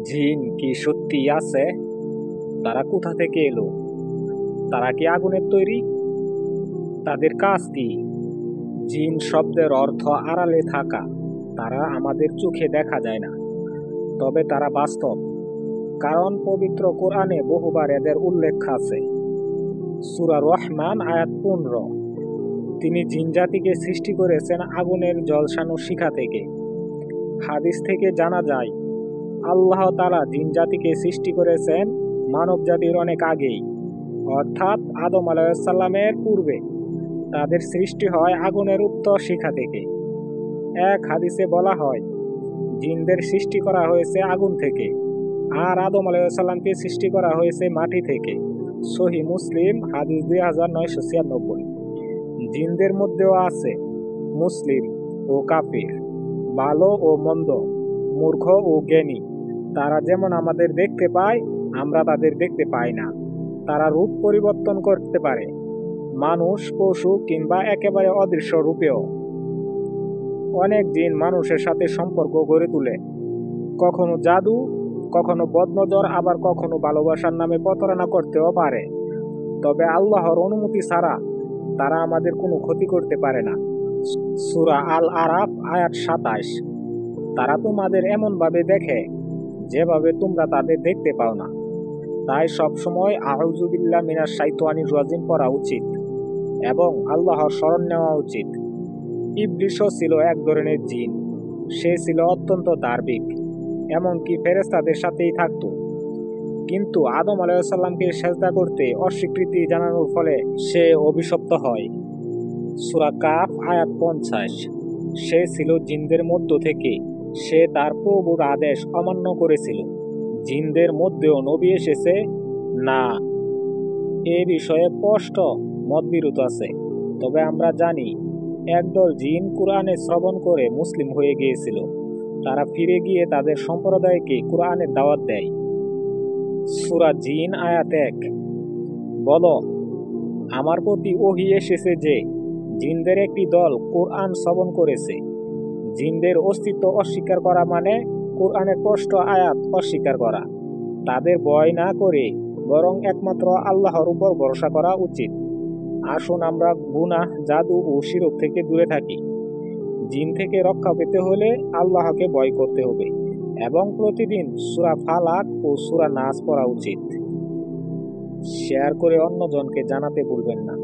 জিন কি সত্যি আছে? তারা কোথা থেকে এলো? তারা কি আগুনের তৈরি? তাদের কাজ কি? জিন শব্দের অর্থ আড়ালে থাকা। তারা আমাদের চোখে দেখা যায় না, তবে তারা বাস্তব। কারণ পবিত্র কোরআনে বহুবার এদের উল্লেখ আছে। সূরা রহমান আয়াত 15। তিনি জিন জাতিকে সৃষ্টি করেছেন আগুনের ঝলসানো শিখা থেকে। হাদিস থেকে জানা যায়, আল্লাহ তাআলা জিন জাতিকে সৃষ্টি করেছেন মানব জাতির অনেক আগেই, অর্থাৎ আদম আলাইহিস সালামের পূর্বে। তাদের সৃষ্টি হয় আগুনের উত্তর শিখা থেকে। এক হাদিসে বলা হয়, জিনদের সৃষ্টি করা হয়েছে আগুন থেকে, আর আদম আলাইহিস সালামকে সৃষ্টি করা হয়েছে মাটি থেকে। সহিহ মুসলিম হাদিস 2996। জিনদের মধ্যেও আছে মুসলিম ও কাফির, ভালো ও মন্দ, মূর্খ ও জ্ঞানী। তারা যেমন আমাদের দেখতে পায়, আমরা তাদের দেখতে পাই না। তারা রূপ পরিবর্তন করতে পারে, মানুষ, পশু কিংবা একেবারে অদৃশ্য রূপেও। অনেক জিন মানুষের সাথে সম্পর্ক গড়ে তোলে, কখনো জাদু, কখনো বদনজর, আবার কখনো ভালোবাসার নামে প্রতারণা করতেও পারে। তবে আল্লাহর অনুমতি ছাড়া তারা আমাদের কোনো ক্ষতি করতে পারে না। সূরা আল আরাফ আয়াত 27। তারা তোমাদের এমন ভাবে দেখে যেভাবে তোমরা তাদের দেখতে পাও না। তাই সবসময় আউযু বিল্লাহি মিনাশ শাইতানির রাজিম পড়া উচিত এবং আল্লাহর শরণ নেওয়া উচিত। ইবলীসও ছিল এক ধরনের জিন। সে ছিল অত্যন্ত ধার্মিক, এমনকি ফেরেশতাদের সাথেই থাকত। কিন্তু আদম আলাইহিস সালামকে সেজদা করতে অস্বীকৃতি জানানোর ফলে সে অভিশপ্ত হয়। সূরা কাফ আয়াত 50। সে ছিল জিনদের মধ্য থেকে। সে তার প্রভুর আদেশ অমান্য করেছিল। জিনদের মধ্যেও নবী এসেছে না, এ বিষয়ে স্পষ্ট মতবিরোধ আছে। তবে আমরা জানি একদল জিন কোরআনে শ্রবণ করে মুসলিম হয়ে গিয়েছিল। তারা ফিরে গিয়ে তাদের সম্প্রদায়কে কোরআনের দাওয়াত দেয়। সূরা জিন আয়াত 1। বলো, আমার প্রতি ওহী এসেছে যে জিনদের একটি দল কোরআন শ্রবণ করেছে। জিনদের অস্তিত্ব অস্বীকার করা মানে কোরআনের স্পষ্ট আয়াত অস্বীকার করা। তাদের ভয় না করে বরং একমাত্র আল্লাহর উপর ভরসা করা উচিত। আসুন আমরা গুনাহ, জাদু ও শিরক থেকে দূরে থাকি। জিন থেকে রক্ষা পেতে হলে আল্লাহকে ভয় করতে হবে এবং প্রতিদিন সূরা ফালাক ও সূরা নাস পড়া উচিত। শেয়ার করে অন্যজনকে জানাতে ভুলবেন না।